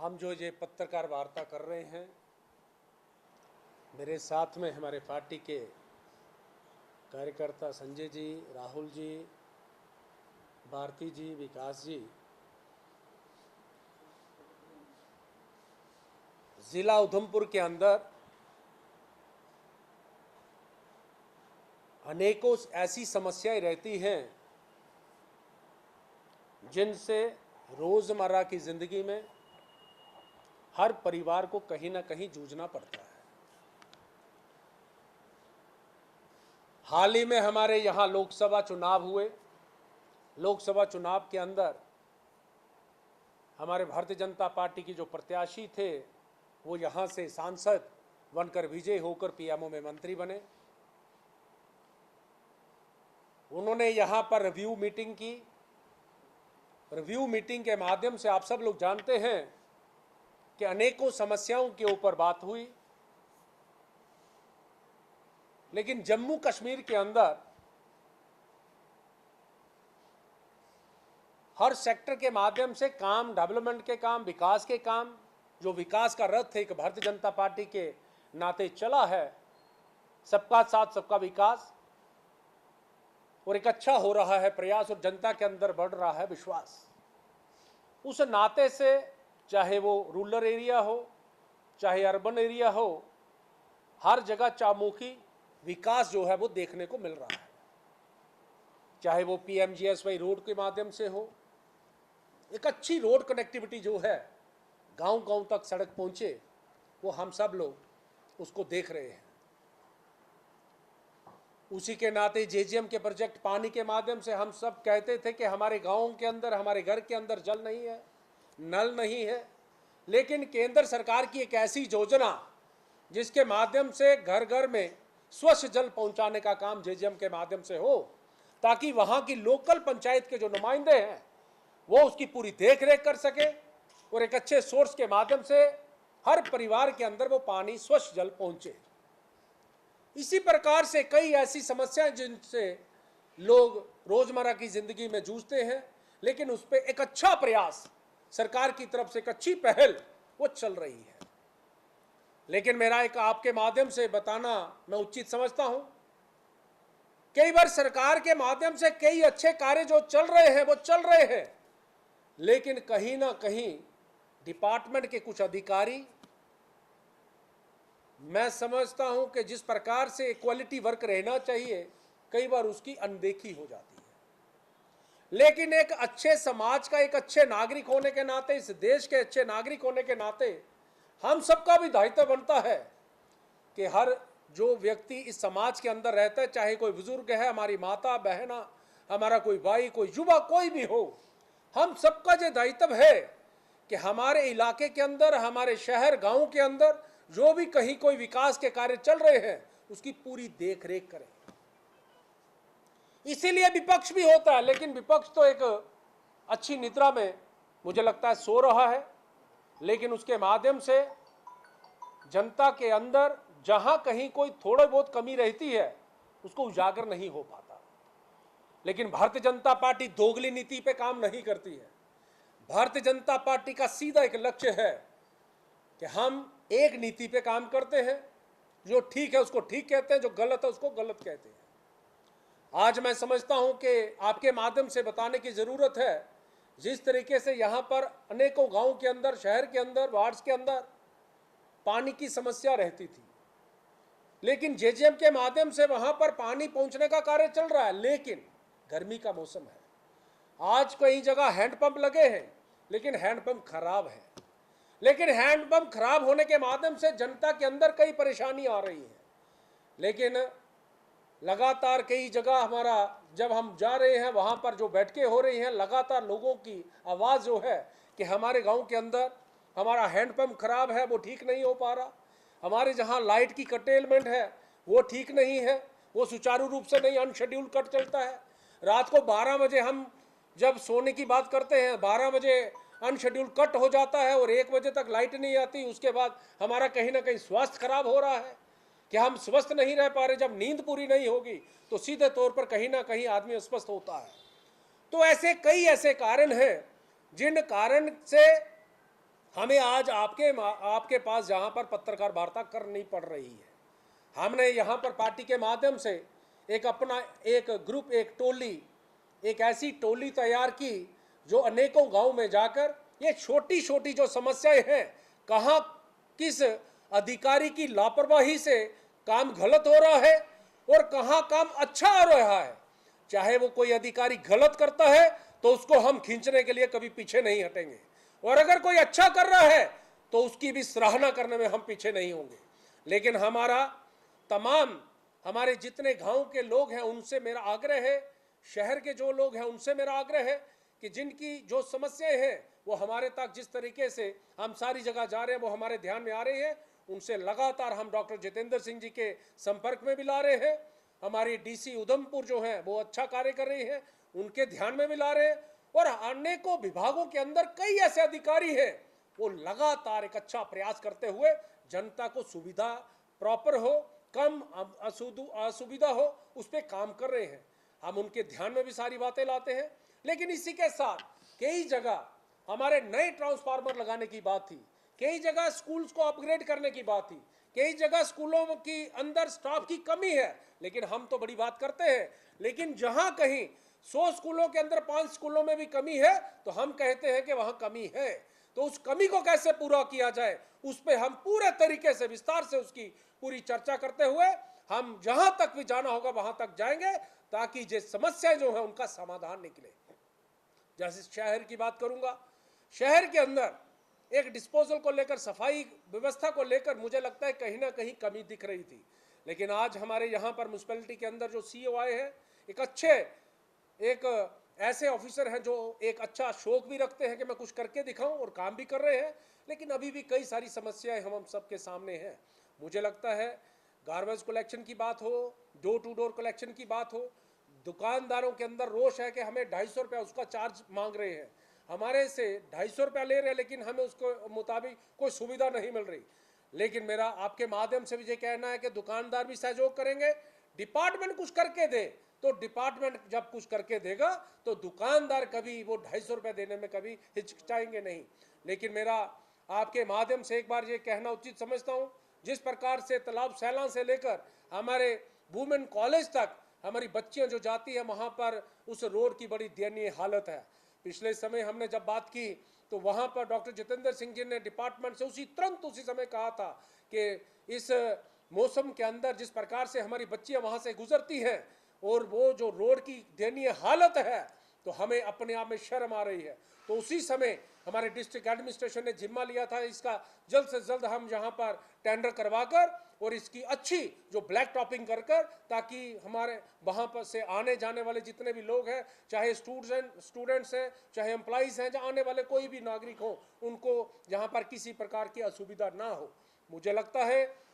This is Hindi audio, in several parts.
हम जो ये पत्रकार वार्ता कर रहे हैं, मेरे साथ में हमारे पार्टी के कार्यकर्ता संजय जी, राहुल जी, भारती जी, विकास जी, जिला उधमपुर के अंदर अनेकों ऐसी समस्याएं रहती हैं जिनसे रोज़मर्रा की ज़िंदगी में हर परिवार को कहीं ना कहीं जूझना पड़ता है। हाल ही में हमारे यहाँ लोकसभा चुनाव हुए। लोकसभा चुनाव के अंदर हमारे भारतीय जनता पार्टी की जो प्रत्याशी थे वो यहाँ से सांसद बनकर विजयी होकर पीएमओ में मंत्री बने। उन्होंने यहाँ पर रिव्यू मीटिंग की। रिव्यू मीटिंग के माध्यम से आप सब लोग जानते हैं कि अनेकों समस्याओं के ऊपर बात हुई, लेकिन जम्मू कश्मीर के अंदर हर सेक्टर के माध्यम से काम, डेवलपमेंट के काम, विकास के काम, जो विकास का रथ एक भारतीय जनता पार्टी के नाते चला है, सबका साथ सबका विकास, और एक अच्छा हो रहा है प्रयास और जनता के अंदर बढ़ रहा है विश्वास। उस नाते से चाहे वो रूरल एरिया हो, चाहे अर्बन एरिया हो, हर जगह चहुमुखी विकास जो है वो देखने को मिल रहा है। चाहे वो पीएमजीएसवाई रोड के माध्यम से हो, एक अच्छी रोड कनेक्टिविटी जो है गांव-गांव तक सड़क पहुंचे, वो हम सब लोग उसको देख रहे हैं। उसी के नाते जेजेएम के प्रोजेक्ट पानी के माध्यम से हम सब कहते थे कि हमारे गाँव के अंदर, हमारे घर के अंदर जल नहीं है, नल नहीं है, लेकिन केंद्र सरकार की एक ऐसी योजना जिसके माध्यम से घर घर में स्वच्छ जल पहुंचाने का काम जेजेएम के माध्यम से हो, ताकि वहां की लोकल पंचायत के जो नुमाइंदे हैं वो उसकी पूरी देख रेख कर सके और एक अच्छे सोर्स के माध्यम से हर परिवार के अंदर वो पानी स्वच्छ जल पहुंचे। इसी प्रकार से कई ऐसी समस्याएं जिनसे लोग रोजमर्रा की जिंदगी में जूझते हैं, लेकिन उस पर एक अच्छा प्रयास सरकार की तरफ से, एक अच्छी पहल वो चल रही है। लेकिन मेरा एक आपके माध्यम से बताना मैं उचित समझता हूं, कई बार सरकार के माध्यम से कई अच्छे कार्य जो चल रहे हैं वो चल रहे हैं, लेकिन कहीं ना कहीं डिपार्टमेंट के कुछ अधिकारी, मैं समझता हूं कि जिस प्रकार से क्वालिटी वर्क रहना चाहिए, कई बार उसकी अनदेखी हो जाती है। लेकिन एक अच्छे समाज का, एक अच्छे नागरिक होने के नाते, इस देश के अच्छे नागरिक होने के नाते हम सबका भी दायित्व बनता है कि हर जो व्यक्ति इस समाज के अंदर रहता है, चाहे कोई बुजुर्ग है, हमारी माता बहना, हमारा कोई भाई, कोई युवा, कोई भी हो, हम सबका ये दायित्व है कि हमारे इलाके के अंदर, हमारे शहर गांव के अंदर जो भी कहीं कोई विकास के कार्य चल रहे हैं उसकी पूरी देख रेख करें। इसीलिए विपक्ष भी होता है, लेकिन विपक्ष तो एक अच्छी निद्रा में मुझे लगता है सो रहा है, लेकिन उसके माध्यम से जनता के अंदर जहां कहीं कोई थोड़ी बहुत कमी रहती है उसको उजागर नहीं हो पाता। लेकिन भारतीय जनता पार्टी दोगली नीति पे काम नहीं करती है। भारतीय जनता पार्टी का सीधा एक लक्ष्य है कि हम एक नीति पे काम करते हैं, जो ठीक है उसको ठीक कहते हैं, जो गलत है उसको गलत कहते हैं। आज मैं समझता हूं कि आपके माध्यम से बताने की जरूरत है, जिस तरीके से यहां पर अनेकों गांव के अंदर, शहर के अंदर, वार्ड्स के अंदर पानी की समस्या रहती थी, लेकिन जेजेएम के माध्यम से वहां पर पानी पहुंचने का कार्य चल रहा है। लेकिन गर्मी का मौसम है, आज कई जगह हैंडपंप लगे हैं, लेकिन हैंडपंप खराब है। लेकिन हैंडपंप खराब होने के माध्यम से जनता के अंदर कई परेशानी आ रही है। लेकिन लगातार कई जगह हमारा जब हम जा रहे हैं वहां पर जो बैठकें हो रही हैं, लगातार लोगों की आवाज़ जो है कि हमारे गांव के अंदर हमारा हैंडपंप खराब है, वो ठीक नहीं हो पा रहा, हमारे जहां लाइट की कटेलमेंट है वो ठीक नहीं है, वो सुचारू रूप से नहीं, अनशेड्यूल कट चलता है। रात को 12 बजे हम जब सोने की बात करते हैं, 12 बजे अनशेड्यूल कट हो जाता है और 1 बजे तक लाइट नहीं आती। उसके बाद हमारा कहीं ना कहीं स्वास्थ्य खराब हो रहा है कि हम स्वस्थ नहीं रह पा रहे। जब नींद पूरी नहीं होगी तो सीधे तौर पर कहीं ना कहीं आदमी अस्वस्थ होता है। तो ऐसे कई ऐसे कारण हैं जिन कारण से हमें आज आपके पास जहां पर पत्रकार वार्ता करनी पड़ रही है, हमने यहां पर पार्टी के माध्यम से एक अपना एक ग्रुप, एक टोली, एक ऐसी टोली तैयार की जो अनेकों गांव में जाकर ये छोटी छोटी जो समस्याएं हैं, कहां किस अधिकारी की लापरवाही से काम गलत हो रहा है और कहां काम अच्छा हो रहा है, चाहे वो कोई अधिकारी गलत करता है तो उसको हम खींचने के लिए कभी पीछे नहीं हटेंगे, और अगर कोई अच्छा कर रहा है तो उसकी भी सराहना करने में हम पीछे नहीं होंगे। लेकिन हमारे जितने गांव के लोग हैं उनसे मेरा आग्रह है, शहर के जो लोग हैं उनसे मेरा आग्रह है कि जिनकी जो समस्याएं हैं वो हमारे तक जिस तरीके से हम सारी जगह जा रहे हैं वो हमारे ध्यान में आ रही है, उनसे लगातार हम डॉक्टर जितेंद्र सिंह जी के संपर्क में भी ला रहे हैं। हमारी डीसी उधमपुर जो है वो अच्छा कार्य कर रही है, उनके ध्यान में भी ला रहे हैं। और अनेकों विभागों के अंदर कई ऐसे अधिकारी हैं वो लगातार एक अच्छा प्रयास करते हुए जनता को सुविधा प्रॉपर हो, कम असुविधा हो, उस पर काम कर रहे हैं। हम उनके ध्यान में भी सारी बातें लाते हैं। लेकिन इसी के साथ कई जगह हमारे नए ट्रांसफार्मर लगाने की बात थी, कई जगह स्कूल्स को अपग्रेड करने की बात थी, कई जगह स्कूलों की अंदर स्टाफ की कमी है। लेकिन हम तो बड़ी बात करते हैं, लेकिन जहां कहीं 100 स्कूलों के अंदर 5 स्कूलों में भी कमी है तो हम कहते हैं कि वहां कमी है, तो उस कमी को कैसे पूरा किया जाए उस पर हम पूरे तरीके से विस्तार से उसकी पूरी चर्चा करते हुए हम जहां तक भी जाना होगा वहां तक जाएंगे, ताकि जो समस्याएं जो है उनका समाधान निकले। जैसे शहर की बात करूंगा, शहर के अंदर एक डिस्पोजल को लेकर, सफाई व्यवस्था को लेकर मुझे लगता है कहीं ना कहीं कमी दिख रही थी। लेकिन आज हमारे यहाँ पर म्यूनसिपैलिटी के अंदर जो सीईओ आए हैं, एक ऐसे ऑफिसर हैं जो एक अच्छा शौक भी रखते हैं कि मैं कुछ करके दिखाऊं, और काम भी कर रहे हैं। लेकिन अभी भी कई सारी समस्याएं हम सबके सामने हैं। मुझे लगता है गार्बेज कलेक्शन की बात हो, डोर टू डोर कलेक्शन की बात हो, दुकानदारों के अंदर रोष है कि हमें 250 रुपया उसका चार्ज मांग रहे हैं, हमारे से 250 रुपया ले रहे हैं लेकिन हमें उसको मुताबिक कोई सुविधा नहीं मिल रही। लेकिन मेरा आपके माध्यम से भी ये कहना है कि दुकानदार भी सहयोग करेंगे, डिपार्टमेंट कुछ करके दे तो डिपार्टमेंट जब कुछ करके देगा तो दुकानदार कभी वो 250 रुपये देने में कभी हिचकिचाएंगे नहीं। लेकिन मेरा आपके माध्यम से एक बार ये कहना उचित समझता हूँ, जिस प्रकार से तालाब सैलां से लेकर हमारे वुमेन कॉलेज तक हमारी बच्चियां जो जाती है वहाँ पर उस रोड की बड़ी दयनीय हालत है। पिछले समय हमने जब बात की तो वहाँ पर डॉक्टर जितेंद्र सिंह जी ने डिपार्टमेंट से तुरंत उसी समय कहा था कि इस मौसम के अंदर जिस प्रकार से हमारी बच्चियां वहाँ से गुजरती हैं और वो जो रोड की दयनीय हालत है तो हमें अपने आप में शर्म आ रही है। तो उसी समय हमारे डिस्ट्रिक्ट एडमिनिस्ट्रेशन ने जिम्मा लिया था इसका जल्द से जल्द हम यहाँ पर टेंडर करवाकर और इसकी अच्छी जो ब्लैक टॉपिंग कर कर, ताकि हमारे वहाँ पर से आने जाने वाले जितने भी लोग हैं, चाहे स्टूडेंट्स हैं, चाहे एम्प्लॉइज़ हैं, जहाँ आने वाले कोई भी नागरिक हो, उनको यहाँ पर किसी प्रकार की असुविधा ना हो। मुझे लगता है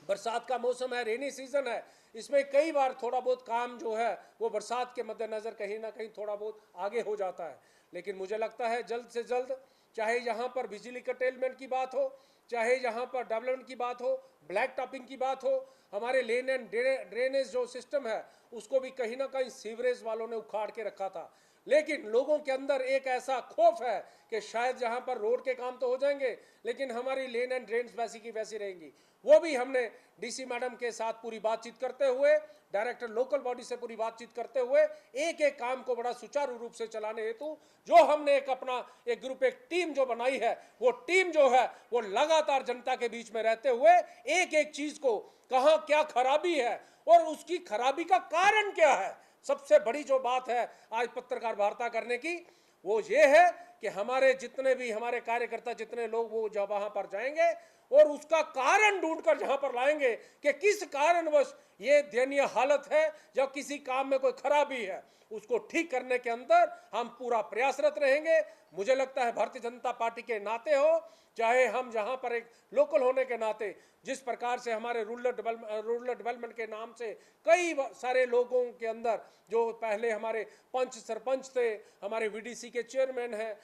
बरसात का मौसम है, रेनी सीजन है, इसमें कई बार थोड़ा बहुत काम जो है वो बरसात के मद्देनज़र कहीं ना कहीं थोड़ा बहुत आगे हो जाता है। लेकिन मुझे लगता है जल्द से जल्द, चाहे यहाँ पर बिजली कटेलमेंट की बात हो, चाहे यहाँ पर डेवलपमेंट की बात हो, ब्लैक टॉपिंग की बात हो, हमारे लेन एंड ड्रेनेज जो सिस्टम है उसको भी कहीं ना कहीं सीवरेज वालों ने उखाड़ के रखा था। लेकिन लोगों के अंदर एक ऐसा खौफ है कि शायद जहां पर रोड के काम तो हो जाएंगे लेकिन हमारी लेन एंड ड्रेन्स वैसी की वैसी रहेंगी। वो भी हमने डीसी मैडम के साथ पूरी बातचीत करते हुए, डायरेक्टर लोकल बॉडी से पूरी बातचीत करते हुए एक एक काम को बड़ा सुचारू रूप से चलाने हेतु जो हमने एक अपना एक ग्रुप, एक टीम जो बनाई है, वो टीम जो है वो लगातार जनता के बीच में रहते हुए एक एक चीज को कहाँ क्या खराबी है और उसकी खराबी का कारण क्या है। सबसे बड़ी जो बात है आज पत्रकार वार्ता करने की वो ये है कि हमारे जितने भी हमारे कार्यकर्ता जितने लोग वो जब वहां पर जाएंगे और उसका कारण ढूंढकर जहां पर लाएंगे कि किस कारणवश ये दयनीय हालत है, जब किसी काम में कोई खराबी है, उसको ठीक करने के अंदर हम पूरा प्रयासरत रहेंगे। मुझे लगता है भारतीय जनता पार्टी के नाते हो, चाहे हम जहां पर एक लोकल होने के नाते, जिस प्रकार से हमारे रूरल डेवलपमेंट के नाम से कई सारे लोगों के अंदर जो पहले हमारे पंच सरपंच थे, हमारे वीडीसी के चेयरमैन हैं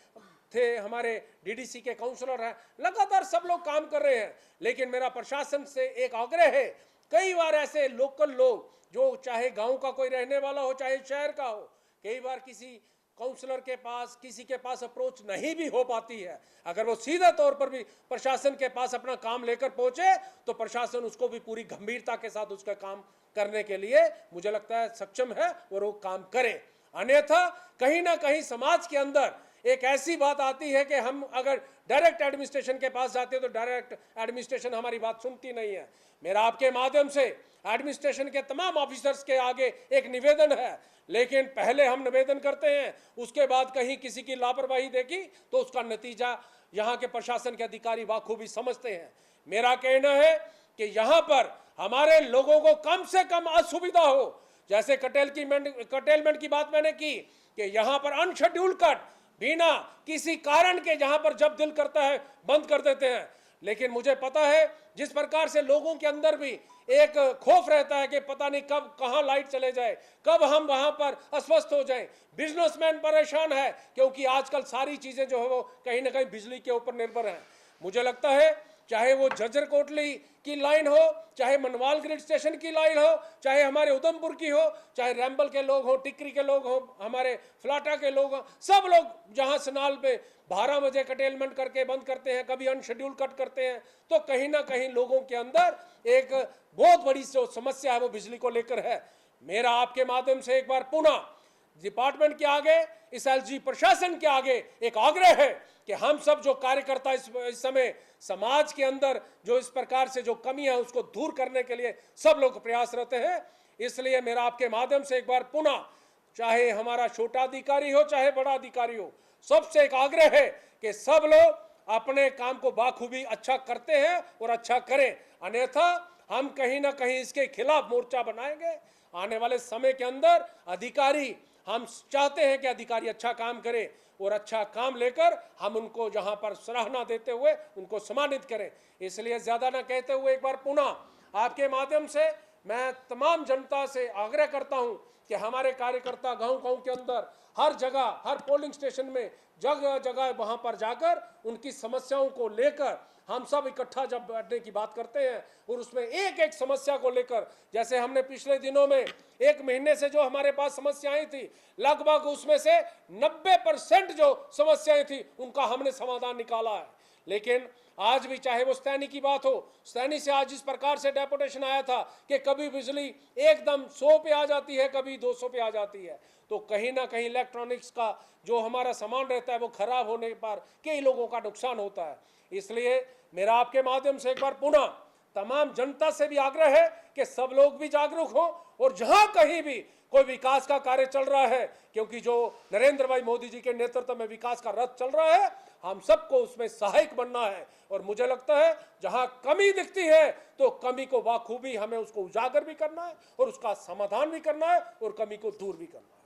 थे, हमारे डीडीसी के काउंसलर हैं, लगातार सब लोग काम कर रहे हैं। लेकिन मेरा प्रशासन से एक आग्रह है, कई बार ऐसे लोकल लोग जो चाहे गांव का कोई रहने वाला हो चाहे शहर का हो, कई बार किसी काउंसलर के पास, किसी के पास अप्रोच नहीं भी हो पाती है, अगर वो सीधा तौर पर भी प्रशासन के पास अपना काम लेकर पहुंचे तो प्रशासन उसको भी पूरी गंभीरता के साथ उसका काम करने के लिए मुझे लगता है सक्षम है और वो काम करे। अन्यथा कहीं ना कहीं समाज के अंदर एक ऐसी बात आती है कि हम अगर डायरेक्ट एडमिनिस्ट्रेशन के पास जाते हैं तो डायरेक्ट एडमिनिस्ट्रेशन हमारी बात सुनती नहीं है। मेरा आपके माध्यम से एडमिनिस्ट्रेशन के तमाम ऑफिसर्स के आगे एक निवेदन है, लेकिन पहले हम निवेदन करते हैं, उसके बाद कहीं किसी की लापरवाही देखी तो उसका नतीजा यहाँ के प्रशासन के अधिकारी बाखूबी समझते हैं। मेरा कहना है कि यहाँ पर हमारे लोगों को कम से कम असुविधा हो, जैसे कटेलमेंट की बात मैंने की कि यहाँ पर अनशेड्यूल्ड कट बिना किसी कारण के जहां पर जब दिल करता है बंद कर देते हैं। लेकिन मुझे पता है जिस प्रकार से लोगों के अंदर भी एक खौफ रहता है कि पता नहीं कब कहां लाइट चले जाए, कब हम वहां पर अस्वस्थ हो जाएं। बिजनेसमैन परेशान है क्योंकि आजकल सारी चीजें जो है वो कहीं ना कहीं बिजली के ऊपर निर्भर हैं। मुझे लगता है चाहे वो झज्जर कोटली की लाइन हो, चाहे मनवाल ग्रिड स्टेशन की लाइन हो, चाहे हमारे उधमपुर की हो, चाहे रैम्बल के लोग हो, टिकरी के लोग हो, हमारे फ्लाटा के लोग हो, सब लोग जहां सनाल पे 12 बजे कटेलमेंट करके बंद करते हैं, कभी अनशेड्यूल कट करते हैं, तो कहीं ना कहीं लोगों के अंदर एक बहुत बड़ी जो समस्या है वो बिजली को लेकर है। मेरा आपके माध्यम से एक बार पुनः डिपार्टमेंट के आगे, इस एलजी प्रशासन के आगे एक आग्रह है कि हम सब जो कार्यकर्ता इस समय समाज के अंदर जो इस प्रकार से जो कमी है उसको दूर करने के लिए सब लोग प्रयासरत हैं। इसलिए मेरा आपके माध्यम से एक बार पुनः, चाहे हमारा छोटा अधिकारी हो चाहे बड़ा अधिकारी हो, सबसे एक आग्रह है कि सब लोग अपने काम को बाखूबी अच्छा करते हैं और अच्छा करें, अन्यथा हम कहीं ना कहीं इसके खिलाफ मोर्चा बनाएंगे। आने वाले समय के अंदर अधिकारी, हम चाहते हैं कि अधिकारी अच्छा काम करें और अच्छा काम लेकर हम उनको जहां पर सराहना देते हुए उनको सम्मानित करें। इसलिए ज्यादा ना कहते हुए एक बार पुनः आपके माध्यम से मैं तमाम जनता से आग्रह करता हूं कि हमारे कार्यकर्ता गांव-गांव के अंदर हर जगह, हर पोलिंग स्टेशन में जगह जगह वहां पर जाकर उनकी समस्याओं को लेकर हम सब इकट्ठा जब बैठने की बात करते हैं और उसमें एक एक समस्या को लेकर, जैसे हमने पिछले दिनों में 1 महीने से जो हमारे पास समस्याएं थी, लगभग उसमें से 90% जो समस्याएं थी उनका हमने समाधान निकाला है। लेकिन आज भी चाहे वो सैनी की बात हो, सैनी से आज इस प्रकार से डेपुटेशन आया था कि कभी बिजली एकदम 100 पे आ जाती है, कभी 200 पे आ जाती है, तो कहीं ना कहीं इलेक्ट्रॉनिक्स का जो हमारा सामान रहता है वो खराब होने पर कई लोगों का नुकसान होता है। इसलिए मेरा आपके माध्यम से एक बार पुनः तमाम जनता से भी आग्रह है कि सब लोग भी जागरूक हो और जहां कहीं भी कोई विकास का कार्य चल रहा है, क्योंकि जो नरेंद्र भाई मोदी जी के नेतृत्व में विकास का रथ चल रहा है, हम सबको उसमें सहायक बनना है। और मुझे लगता है जहां कमी दिखती है तो कमी को बाखूबी हमें उसको उजागर भी करना है और उसका समाधान भी करना है और कमी को दूर भी करना है।